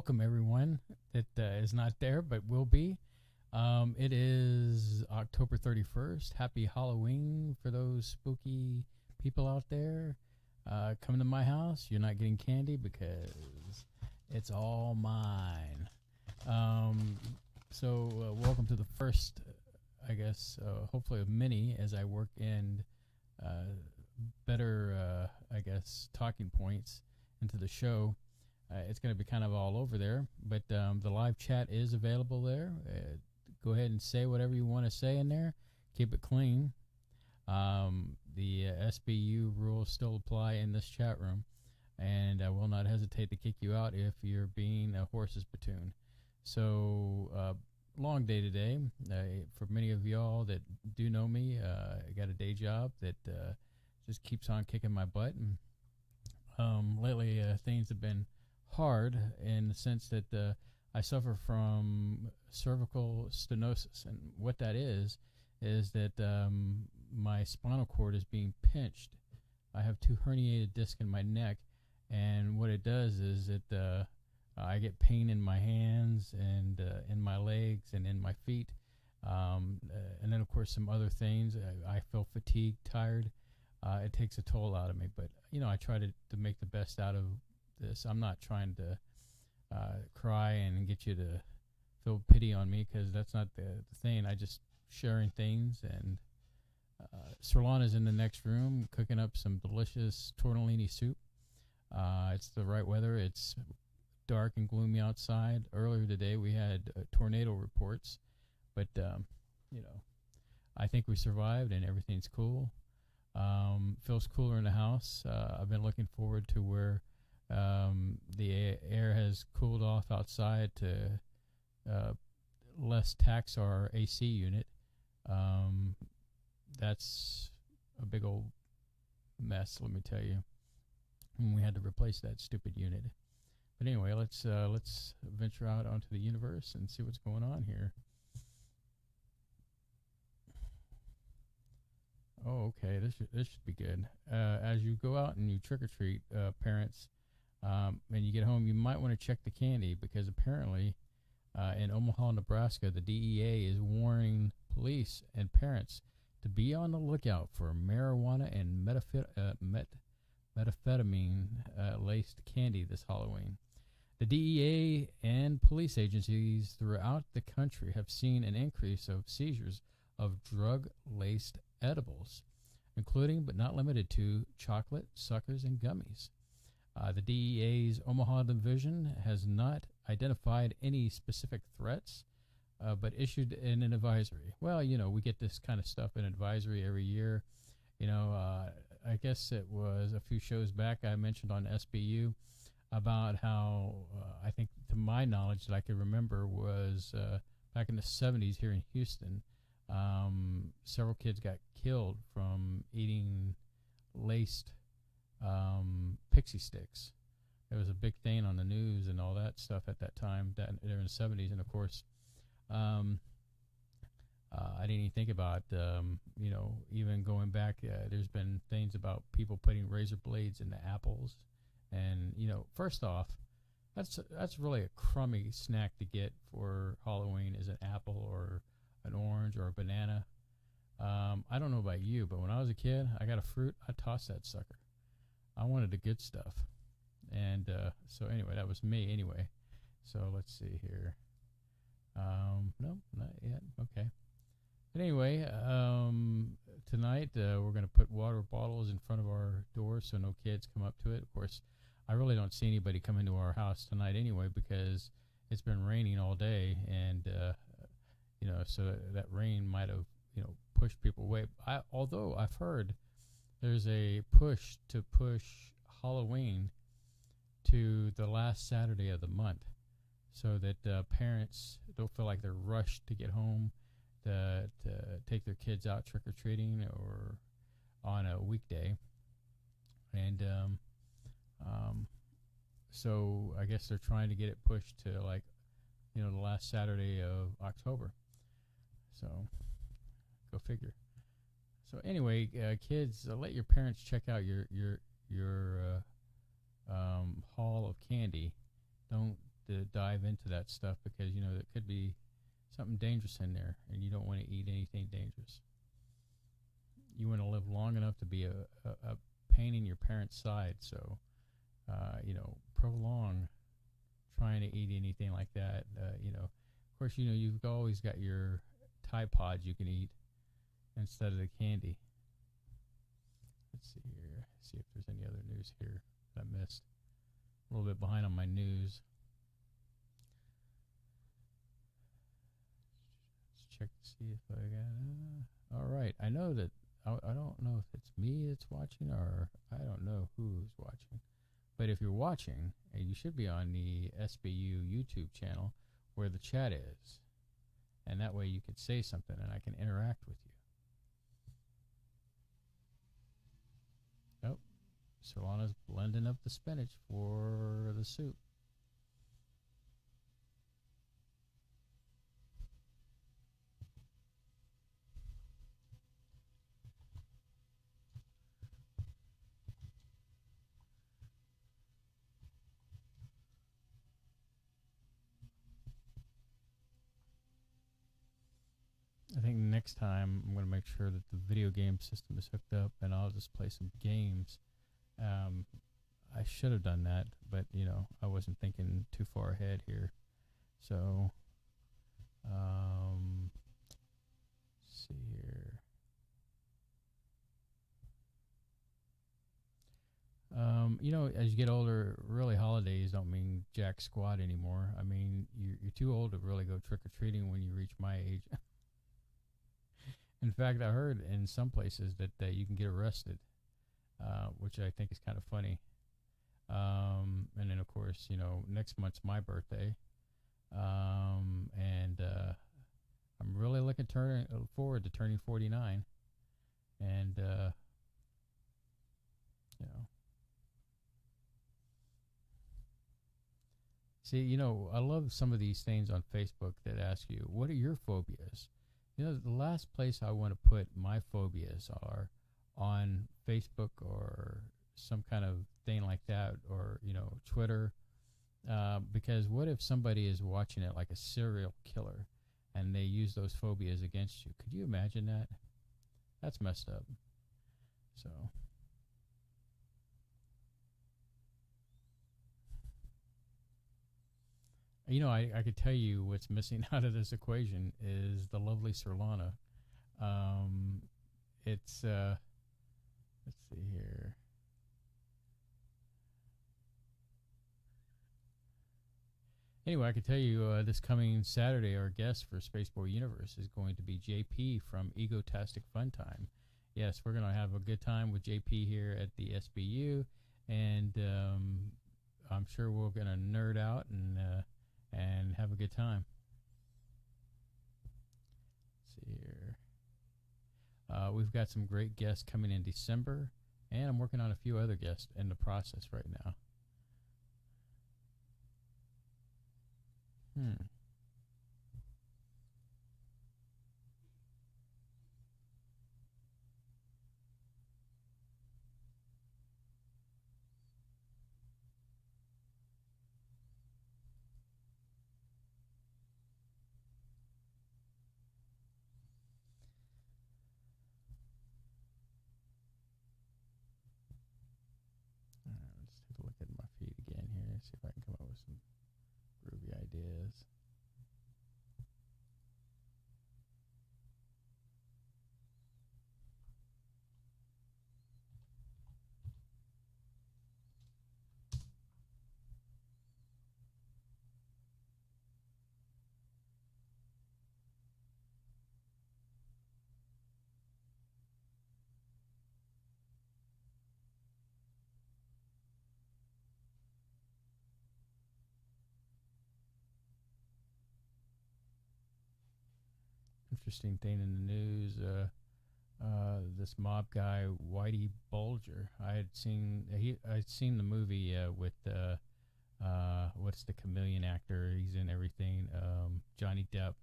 welcome everyone that is not there but will be. It is October 31st. Happy Halloween for those spooky people out there. come to my house. You're not getting candy because it's all mine. So welcome to the first, I guess, hopefully of many as I work in better, I guess, talking points into the show. It's going to be kind of all over there, but the live chat is available there. Go ahead and say whatever you want to say in there. Keep it clean. The SBU rules still apply in this chat room, and I will not hesitate to kick you out if you're being a horse's platoon. So, long day today. For many of y'all that do know me, I got a day job that just keeps on kicking my butt. And lately, things have been hard in the sense that I suffer from cervical stenosis. And what that is that my spinal cord is being pinched. I have 2 herniated discs in my neck, and what it does is that I get pain in my hands and in my legs and in my feet, and then of course some other things. I feel fatigued, tired. It takes a toll out of me, but I try to make the best out of this. I'm not trying to cry and get you to feel pity on me, because that's not the thing. I just sharing things, and Sirlana's in the next room cooking up some delicious tortellini soup. It's the right weather. It's dark and gloomy outside. Earlier today we had tornado reports, but I think we survived and everything's cool. Feels cooler in the house. I've been looking forward to where the air has cooled off outside to less tax our AC unit. That's a big old mess, let me tell you. And we had to replace that stupid unit. But anyway, let's venture out onto the universe and see what's going on here. Oh, okay. This should be good. As you go out and you trick or treat, parents, and you get home, you might want to check the candy, because apparently, in Omaha, Nebraska, the DEA is warning police and parents to be on the lookout for marijuana and methamphetamine laced candy this Halloween. The DEA and police agencies throughout the country have seen an increase of seizures of drug-laced edibles, including but not limited to chocolate, suckers, and gummies. The DEA's Omaha division has not identified any specific threats, but issued an advisory. Well, we get this kind of stuff in advisory every year. I guess it was a few shows back I mentioned on SBU about how, I think to my knowledge that I can remember, was back in the 70s here in Houston, several kids got killed from eating laced pixie sticks. There was a big thing on the news and all that stuff at that time, that in the 70s. And of course, I didn't even think about, even going back, there's been things about people putting razor blades into apples. And, first off, that's really a crummy snack to get for Halloween, is an apple or an orange or a banana. I don't know about you, but when I was a kid, I got a fruit, I tossed that sucker. I wanted the good stuff. And so anyway, that was me anyway. So let's see here. No, not yet. Okay. But anyway, tonight we're going to put water bottles in front of our door so no kids come up to it. Of course, I really don't see anybody come into our house tonight anyway, because it's been raining all day, and so that rain might have pushed people away. Although I've heard there's a push Halloween to the last Saturday of the month, so that parents don't feel like they're rushed to get home to take their kids out trick-or-treating or on a weekday. And so I guess they're trying to get it pushed to the last Saturday of October. So go figure. So anyway, kids, let your parents check out your haul of candy. Don't dive into that stuff, because there could be something dangerous in there, and you don't want to eat anything dangerous. You want to live long enough to be a pain in your parents' side. So, prolong trying to eat anything like that. Of course, you've always got your Tide Pods you can eat instead of the candy. Let's see here. See if there's any other news here that I missed. A little bit behind on my news. Let's check to see if I got. All right. I know that I don't know if it's me that's watching or I don't know who's watching. But if you're watching, you should be on the SBU YouTube channel where the chat is. And that way you can say something and I can interact with you. Oh, Solana's blending up the spinach for the soup. I think next time I'm going to make sure that the video game system is hooked up and I'll just play some games. I should have done that, but, I wasn't thinking too far ahead here. So, let's see here. As you get older, really holidays don't mean jack squat anymore. I mean, you're too old to really go trick-or-treating when you reach my age. In fact, I heard in some places that you can get arrested, which I think is kind of funny. And then, of course, next month's my birthday. And I'm really looking forward to turning 49. And, See, I love some of these things on Facebook that ask you, what are your phobias? The last place I want to put my phobias are on Facebook or some kind of thing like that, or, Twitter. Because what if somebody is watching it like a serial killer and they use those phobias against you? Could you imagine that? That's messed up. So... I could tell you what's missing out of this equation is the lovely Solana. Let's see here. Anyway, I could tell you this coming Saturday, our guest for Spaceboy Universe is going to be JP from Egotastic Fun Time. Yes, we're going to have a good time with JP here at the SBU, and I'm sure we're going to nerd out and have a good time. Let's see here. We've got some great guests coming in December, and I'm working on a few other guests in the process right now. Let's take a look at my feed again here, see if I can come up with some groovy ideas. Interesting thing in the news, this mob guy Whitey Bulger. I'd seen the movie with what's the chameleon actor? He's in everything. Johnny Depp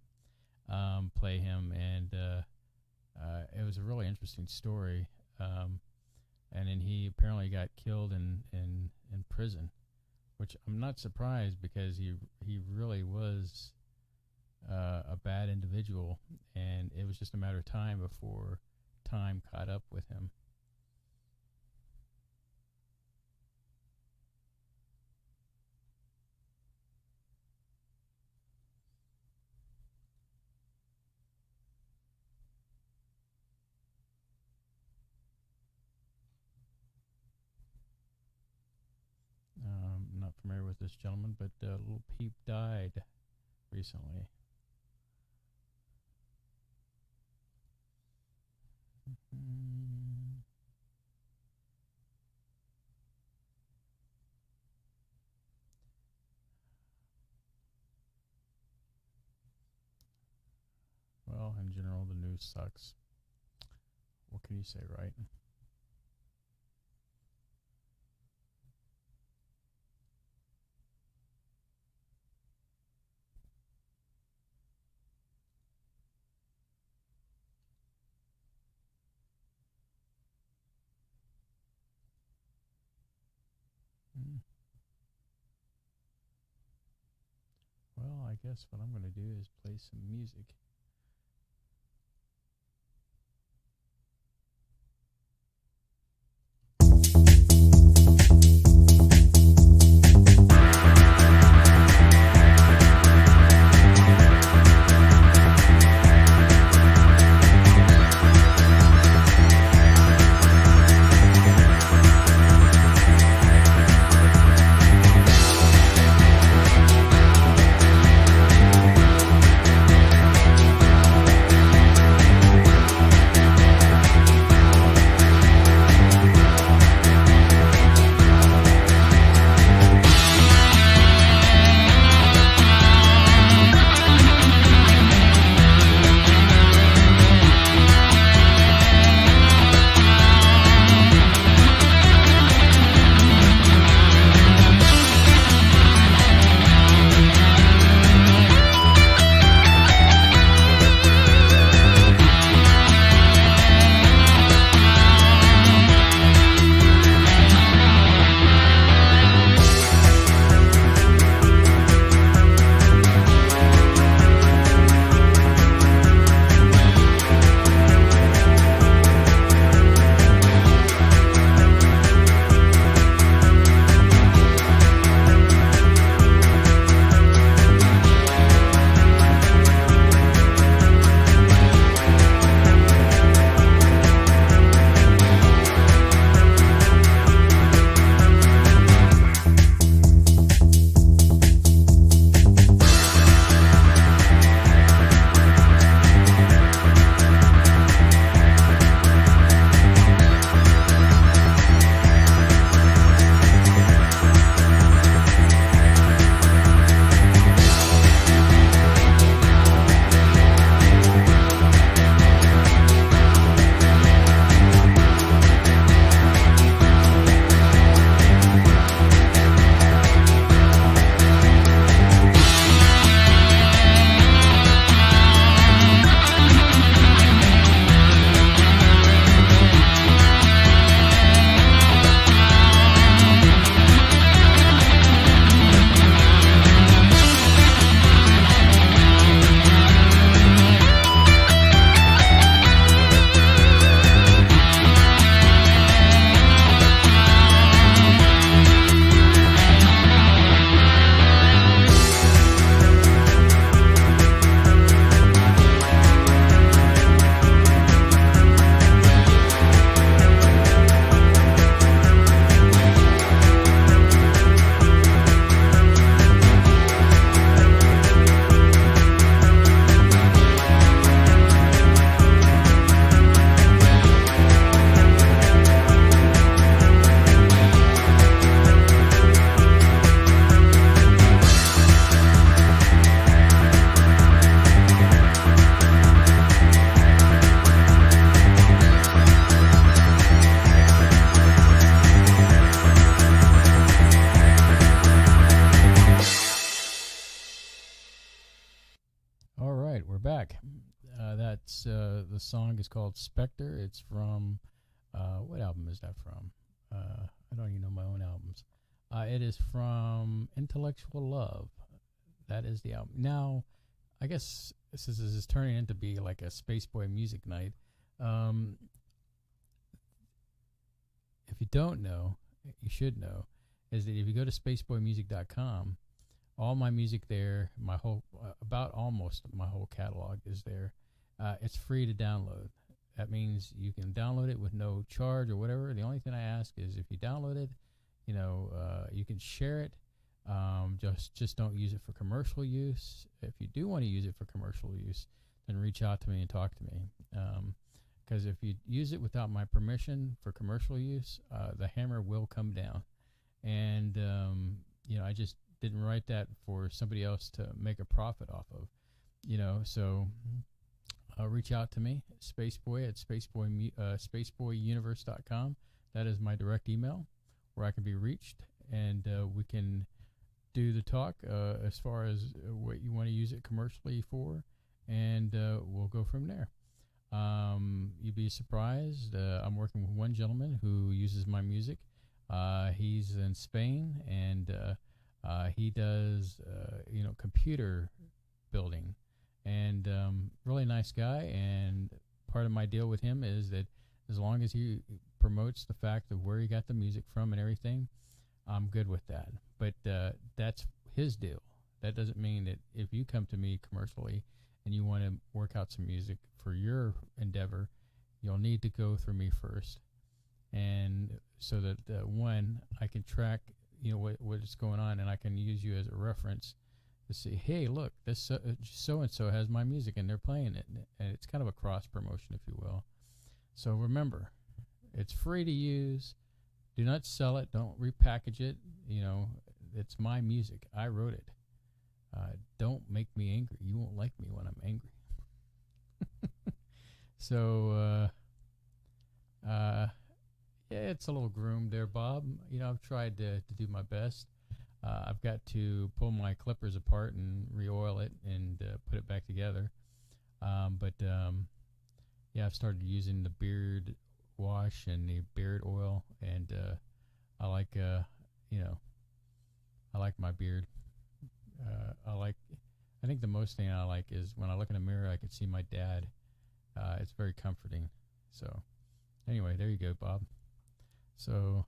play him, and it was a really interesting story. And then he apparently got killed in prison, which I'm not surprised because he really was a bad individual, and it was just a matter of time before time caught up with him. this gentleman, but Little Peep died recently. Well, in general, the news sucks. What can you say, right? Well, I guess what I'm going to do is play some music. The song is called Spectre. It's from, what album is that from? I don't even know my own albums. It is from Intellectual Love. That is the album. Now, I guess this is turning into be like a Spaceboy music night. If you don't know, you should know, is that if you go to spaceboymusic.com, all my music there, my whole, about almost my whole catalog is there. It's free to download. That means you can download it with no charge or whatever. The only thing I ask is if you download it, you know, you can share it. Just don't use it for commercial use. If you do want to use it for commercial use, then reach out to me and talk to me. Because if you use it without my permission for commercial use, the hammer will come down. And I just didn't write that for somebody else to make a profit off of. So reach out to me, Spaceboy at spaceboyuniverse.com. That is my direct email where I can be reached, and we can do the talk as far as what you want to use it commercially for, and we'll go from there. You'd be surprised. I'm working with one gentleman who uses my music. He's in Spain, and he does computer building, and really nice guy. And part of my deal with him is that as long as he promotes the fact of where he got the music from and everything, I'm good with that. But that's his deal. That doesn't mean that if you come to me commercially and you want to work out some music for your endeavor, you'll need to go through me first, and so that one, I can track what is going on, and I can use you as a reference to see, hey, look, this so and so has my music and they're playing it, and it's kind of a cross promotion, if you will. So remember, it's free to use. Do not sell it. Don't repackage it. It's my music. I wrote it. Don't make me angry. You won't like me when I'm angry. So, yeah, it's a little groomed there, Bob. I've tried to do my best. I've got to pull my clippers apart and re-oil it and put it back together. Yeah, I've started using the beard wash and the beard oil, and I like my beard. I think the most thing I like is when I look in the mirror, I can see my dad. It's very comforting. So anyway, there you go, Bob. So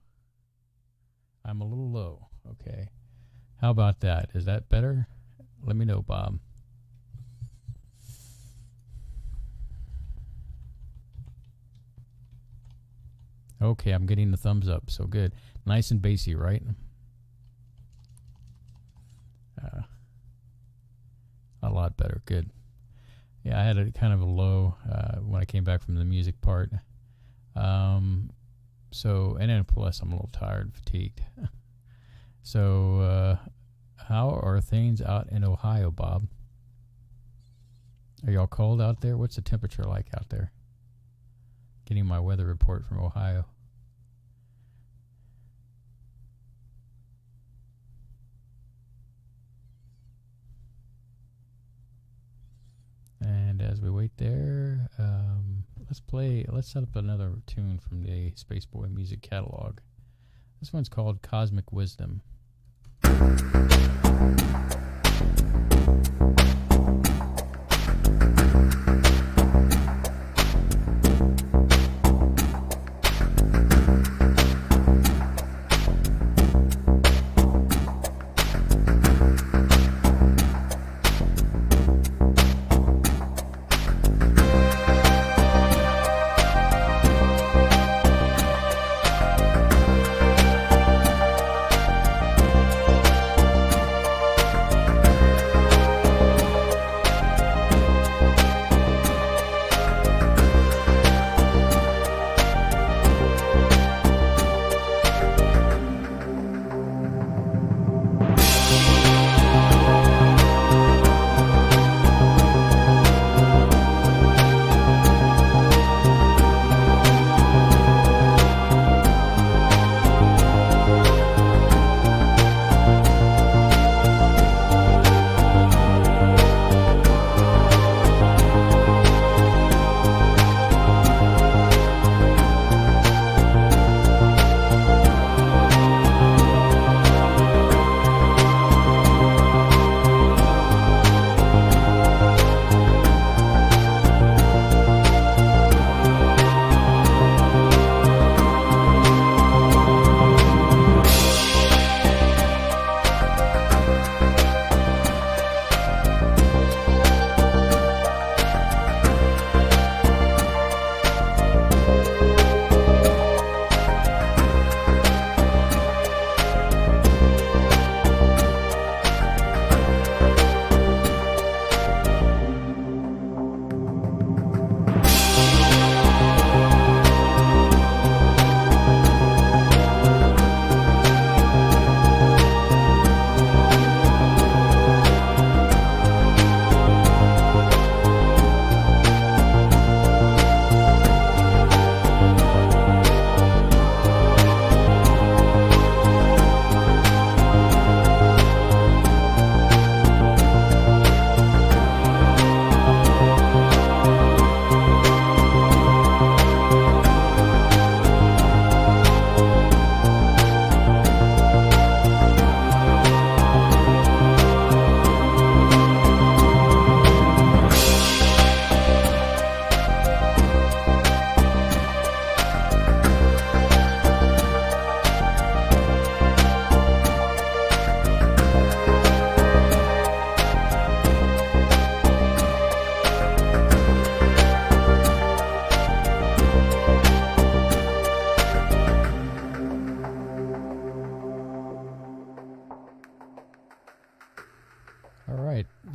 I'm a little low. Okay. How about that? Is that better? Let me know, Bob. Okay, I'm getting the thumbs up. So good. Nice and bassy, right? A lot better. Good. Yeah, I had a kind of a low when I came back from the music part. And then plus I'm a little tired, fatigued. So, how are things out in Ohio, Bob? Are y'all cold out there? What's the temperature like out there? Getting my weather report from Ohio. And as we wait there, let's set up another tune from the Spaceboy music catalog. This one's called Cosmic Wisdom.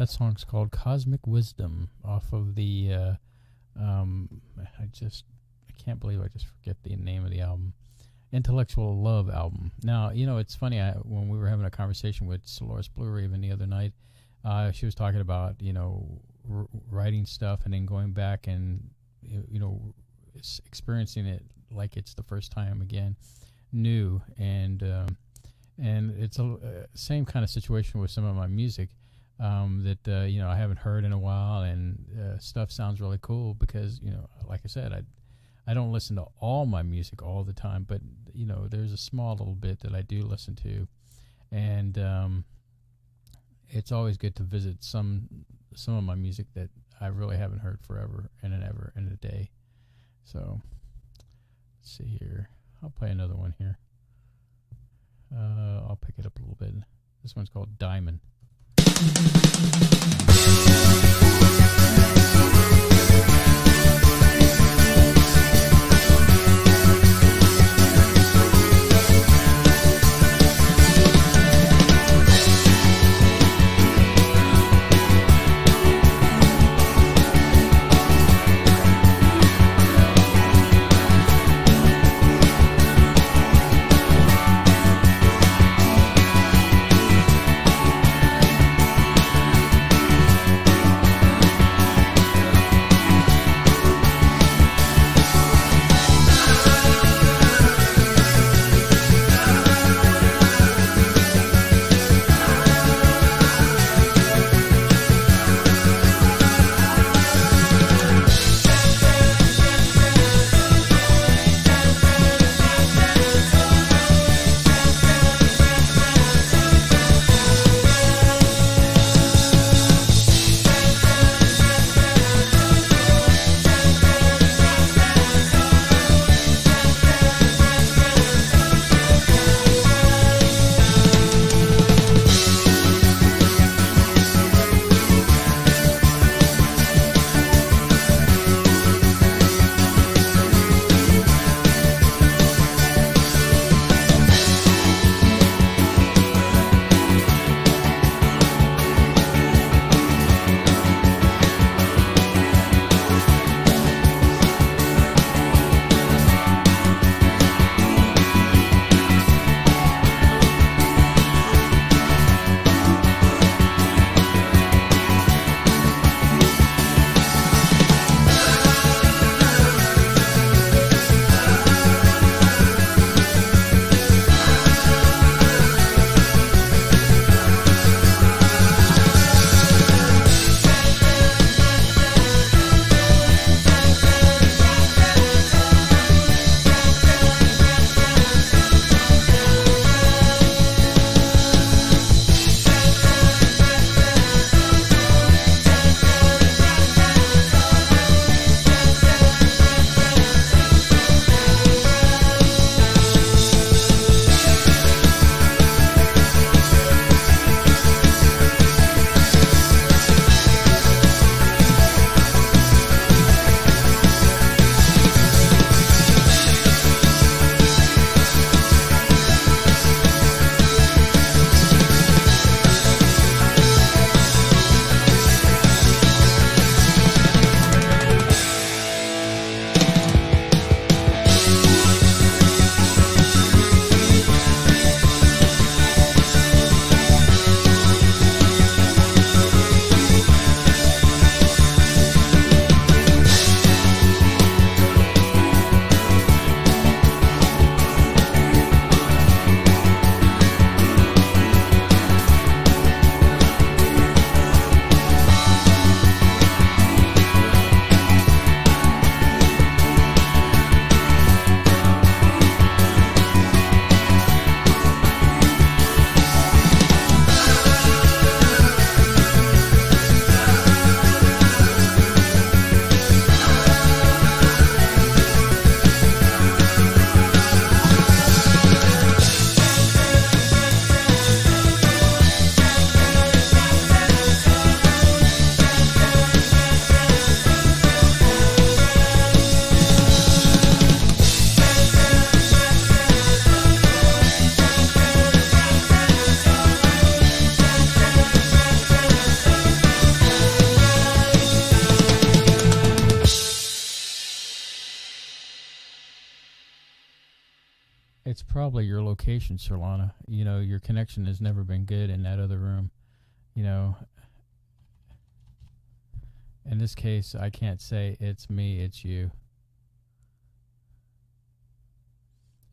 That song's called Cosmic Wisdom off of the, I can't believe I just forget the name of the album. Intellectual Love album. Now, it's funny, when we were having a conversation with Dolores Blue Raven the other night, she was talking about, writing stuff and then going back and, experiencing it like it's the first time again, new. And it's a same kind of situation with some of my music that, I haven't heard in a while, and stuff sounds really cool because, like I said, I don't listen to all my music all the time, but, there's a small little bit that I do listen to. And it's always good to visit some of my music that I really haven't heard forever and ever in a day. So, let's see here. I'll play another one here. I'll pick it up a little bit. This one's called Diamond. probably your location, Solana. You know, your connection has never been good in that other room. You know, in this case, I can't say it's me, it's you.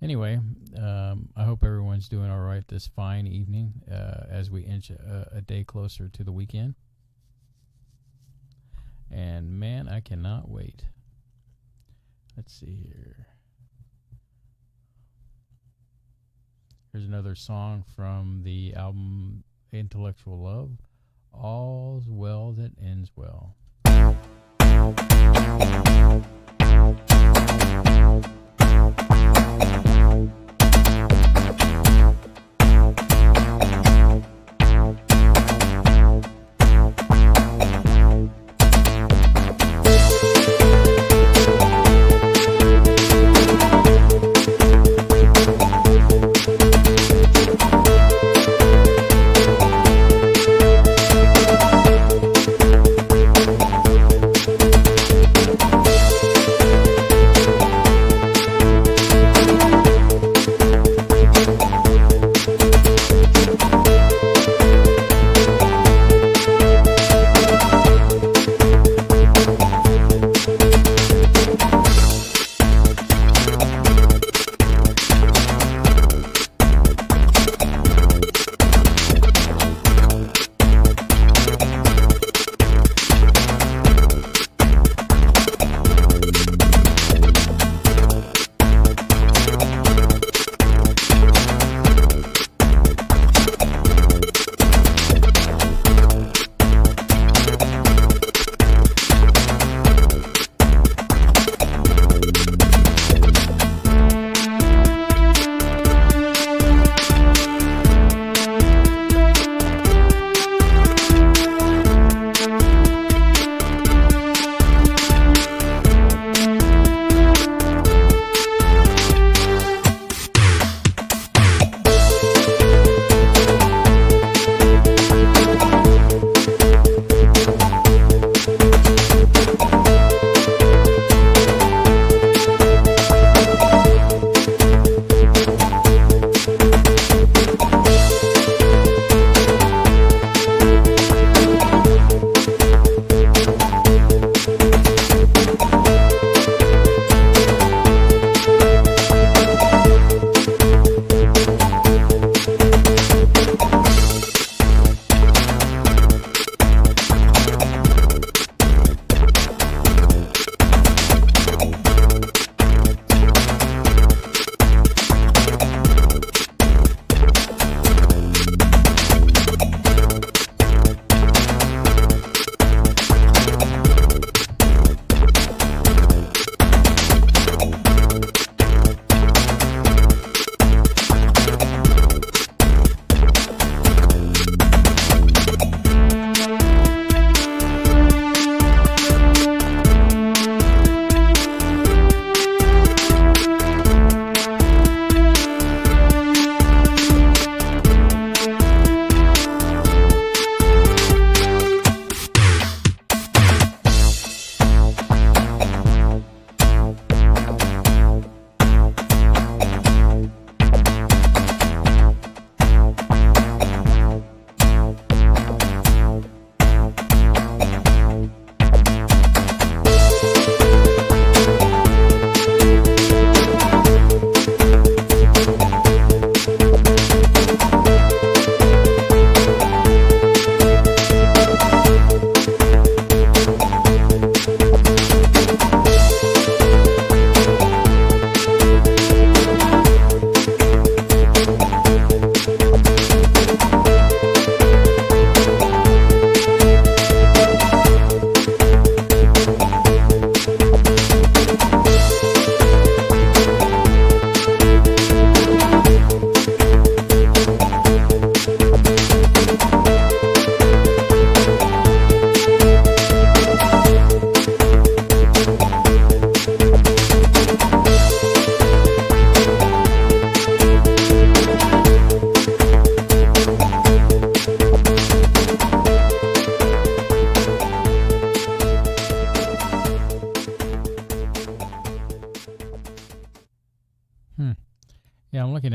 Anyway, I hope everyone's doing all right this fine evening as we inch a day closer to the weekend. And man, I cannot wait. Let's see here. Here's another song from the album Intellectual Love. All's Well That Ends Well.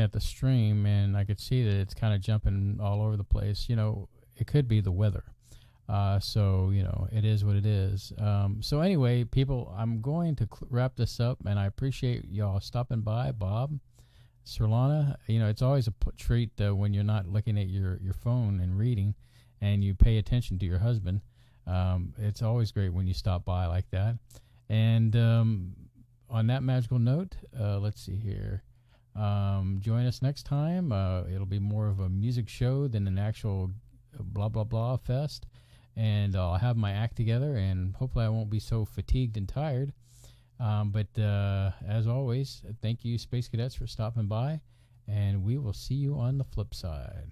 at the stream, and I could see that it's kind of jumping all over the place. It could be the weather. So, it is what it is. So anyway, people, I'm going to wrap this up, and I appreciate y'all stopping by. Bob, Sirlana, it's always a treat when you're not looking at your phone and reading, and you pay attention to your husband. It's always great when you stop by like that. And on that magical note, let's see here. Join us next time. It'll be more of a music show than an actual blah, blah, blah fest. And I'll have my act together, and hopefully I won't be so fatigued and tired. But as always, thank you, Space Cadets, for stopping by, and we will see you on the flip side.